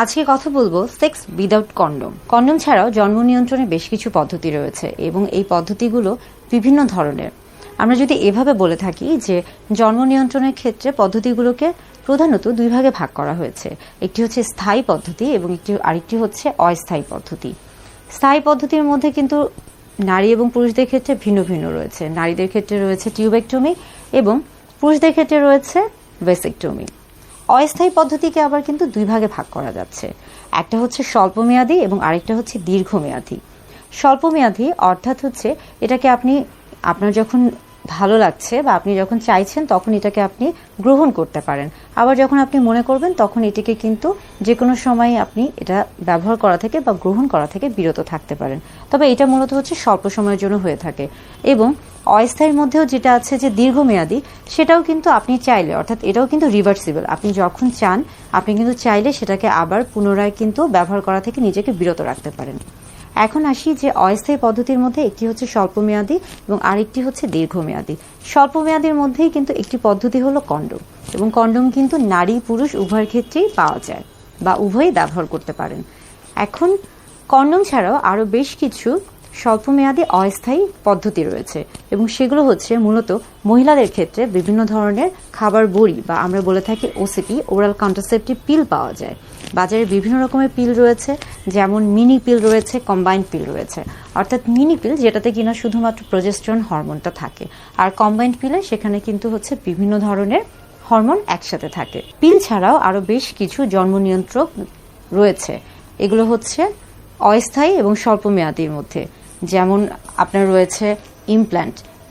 আজকে কথা বলবো সেক্স উইদাউট কন্ডম। কন্ডম ছাড়াও জন্ম নিয়ন্ত্রণে বেশ কিছু পদ্ধতি রয়েছে এবং এই পদ্ধতিগুলো বিভিন্ন ধরনের। আমরা যদি এভাবে বলে থাকি যে জন্ম নিয়ন্ত্রণের ক্ষেত্রে পদ্ধতিগুলোকে প্রধানত দুই ভাগে ভাগ করা হয়েছে। একটি হচ্ছে স্থায়ী পদ্ধতি এবং আরেকটি হচ্ছে অস্থায়ী পদ্ধতি। স্থায়ী পদ্ধতির মধ্যে কিন্তু নারী এবং পুরুষদের ক্ষেত্রে ভিন্ন ভিন্ন রয়েছে। নারীদের ক্ষেত্রে রয়েছে টিউবেক্টমি এবং পুরুষদের ক্ষেত্রে রয়েছে ভেসেক্টমি। অস্থায়ী পদ্ধতিকে আবার কিন্তু দুই ভাগে ভাগ করা যাচ্ছে। একটা হচ্ছে স্বল্পমেয়াদী এবং আরেকটা হচ্ছে দীর্ঘমেয়াদী। স্বল্পমেয়াদী অর্থাৎ হচ্ছে এটাকে আপনার যখন ভালো লাগছে বা আপনি যখন চাইছেন তখন এটাকে আপনি গ্রহণ করতে পারেন, আবার যখন আপনি মনে করবেন তখন এটিকে কিন্তু যে কোনো সময় আপনি এটা ব্যবহার করা থেকে বা গ্রহণ করা থেকে বিরত থাকতে পারেন। তবে এটা মূলত হচ্ছে স্বল্প সময়ের জন্য হয়ে থাকে। এবং অস্থায়ীর মধ্যেও যেটা আছে যে দীর্ঘমেয়াদী, সেটাও কিন্তু আপনি চাইলে, অর্থাৎ এটাও কিন্তু রিভার্সিবল, আপনি যখন চান আপনি কিন্তু চাইলে সেটাকে আবার পুনরায় কিন্তু ব্যবহার করা থেকে নিজেকে বিরত রাখতে পারেন। এখন আসি যে অস্থায়ী পদ্ধতির মধ্যে একটি হচ্ছে স্বল্পমেয়াদী এবং আরেকটি হচ্ছে দীর্ঘমেয়াদী। স্বল্পমেয়াদীর মধ্যেই কিন্তু একটি পদ্ধতি হলো কন্ডম, এবং কন্ডম কিন্তু নারী পুরুষ উভয়ের ক্ষেত্রেই পাওয়া যায় বা উভয়ই ব্যবহার করতে পারেন। এখন কন্ডম ছাড়াও আরও বেশ কিছু স্বল্পমেয়াদী অস্থায়ী পদ্ধতি রয়েছে এবং সেগুলো হচ্ছে মূলত মহিলাদের ক্ষেত্রে বিভিন্ন ধরনের খাবার বড়ি বা আমরা বলে থাকি ওসিপি, ওরাল কন্ট্রাসেপটিভ পিল পাওয়া যায়। বাজারে বিভিন্ন রকমের পিল রয়েছে, যেমন মিনি পিল রয়েছে, কম্বাইন্ড পিল রয়েছে। অর্থাৎ মিনি পিল যেটাতে কিনা শুধুমাত্র প্রজেস্টেরন হরমোনটা থাকে, আর কম্বাইন্ড পিলে সেখানে কিন্তু হচ্ছে বিভিন্ন ধরনের হরমোন একসাথে থাকে। পিল ছাড়াও আরও বেশ কিছু জন্ম নিয়ন্ত্রক রয়েছে। এগুলো হচ্ছে অস্থায়ী এবং স্বল্পমেয়াদীর মধ্যে। যেমন আপনার রয়েছে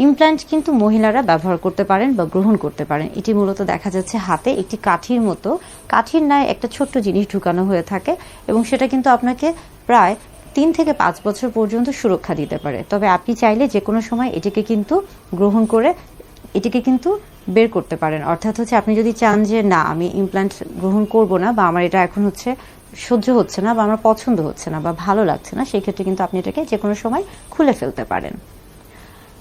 ইমপ্ল্যান্ট কিন্তু মহিলারা ব্যবহার করতে পারেন বা গ্রহণ করতে পারেন। এটি মূলত দেখা যাচ্ছে হাতে একটি কাঠির ন্যায় একটা ছোট্ট জিনিস ঢুকানো হয়ে থাকে এবং সেটা কিন্তু আপনাকে প্রায় 3 থেকে 5 বছর পর্যন্ত সুরক্ষা দিতে পারে। তবে আপনি চাইলে যে কোনো সময় এটিকে কিন্তু গ্রহণ করে এটিকে কিন্তু বের করতে পারেন। অর্থাৎ হচ্ছে আপনি যদি চান যে না, আমি ইমপ্ল্যান্ট গ্রহণ করব না বা আমার এটা এখন হচ্ছে সহ্য হচ্ছে না বা আমার পছন্দ হচ্ছে না বা ভালো লাগছে না, সেই ক্ষেত্রে কিন্তু আপনি এটাকে যে কোনো সময় খুলে ফেলতে পারেন।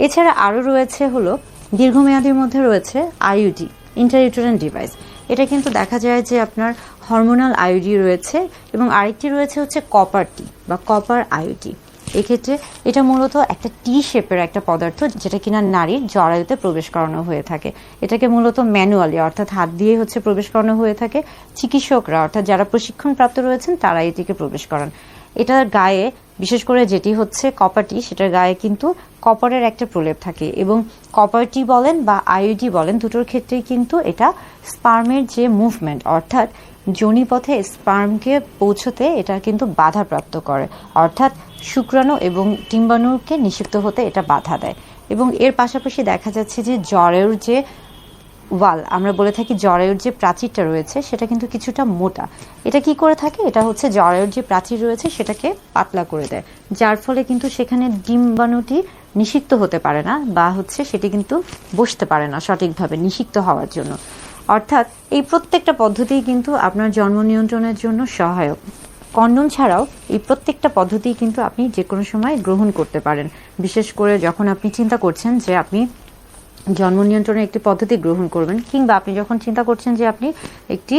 এছাড়া আরও রয়েছে হলো দীর্ঘমেয়াদীর মধ্যে রয়েছে আইইউডি, ইন্ট্রাইউটেরাইন ডিভাইস। এটা কিন্তু দেখা যায় যে আপনার হরমোনাল আইইউডি রয়েছে এবং আরেকটি রয়েছে হচ্ছে কপার টি বা কপার আইইউডি। এক্ষেত্রে এটা মূলত একটা টি শেপের একটা পদার্থ, যেটা কিনা নারীর জরায়ুতে প্রবেশ করানো হয়ে থাকে। এটাকে মূলত ম্যানুয়ালি অর্থাৎ হাত দিয়ে হচ্ছে প্রবেশ করানো হয়ে থাকে। চিকিৎসকরা অর্থাৎ যারা প্রশিক্ষণপ্রাপ্ত রয়েছেন তারা এটিকে প্রবেশ করান। এটার গায়ে বিশেষ করে যেটি হচ্ছে কপারটি, সেটার গায়ে কিন্তু কপারের একটা প্রলেপ থাকে এবং কপারটি বলেন বা আইইউডি বলেন, দুটোর ক্ষেত্রেই কিন্তু এটা স্পার্মের যে মুভমেন্ট অর্থাৎ যোনিপথে স্পার্মকে পৌঁছতে এটা কিন্তু বাধাপ্রাপ্ত করে, অর্থাৎ শুক্রাণু এবং ডিম্বাণুকে নিষিক্ত হতে এটা বাধা দেয়। এবং এর পাশাপাশি দেখা যাচ্ছে যে জরায়ুর যে ওয়াল, আমরা বলে থাকি জরায়ুর যে প্রাচীরটা রয়েছে সেটা কিন্তু কিছুটা মোটা। এটা কি করে থাকে, এটা হচ্ছে জরায়ুর যে প্রাচীর রয়েছে সেটাকে পাতলা করে দেয়, যার ফলে কিন্তু সেখানে ডিম্বাণুটি নিষিক্ত হতে পারে না বা হচ্ছে সেটি কিন্তু বসতে পারে না সঠিকভাবে নিষিক্ত হওয়ার জন্য। অর্থাৎ এই প্রত্যেকটা পদ্ধতি কিন্তু আপনার জন্ম নিয়ন্ত্রণের জন্য সহায়ক। কন্ডম ছাড়াও এই প্রত্যেকটা পদ্ধতি কিন্তু আপনি যে কোনো সময় গ্রহণ করতে পারেন, বিশেষ করে যখন আপনি চিন্তা করছেন যে আপনি জন্ম নিয়ন্ত্রণের একটি পদ্ধতি গ্রহণ করবেন, কিংবা আপনি যখন চিন্তা করছেন যে আপনি একটি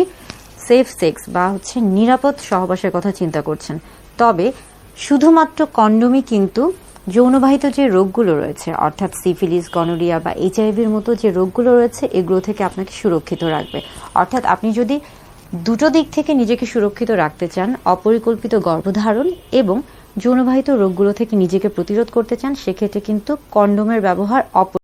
সেফ সেক্স বা হচ্ছে নিরাপদ সহবাসের কথা চিন্তা করছেন। তবে শুধুমাত্র কন্ডমই কিন্তু যৌনবাহিত যে রোগগুলো রয়েছে অর্থাৎ সিফিলিস, গনোরিয়া বা এইচআইভির মতো যে রোগগুলো রয়েছে এগুলো থেকে আপনাকে সুরক্ষিত রাখবে। অর্থাৎ আপনি যদি দুটো দিক থেকে নিজেকে সুরক্ষিত রাখতে চান, অপরিকল্পিত গর্ভধারণ এবং যৌনবাহিত রোগগুলো থেকে নিজেকে প্রতিরোধ করতে চান, সেক্ষেত্রে কিন্তু কন্ডোমের ব্যবহার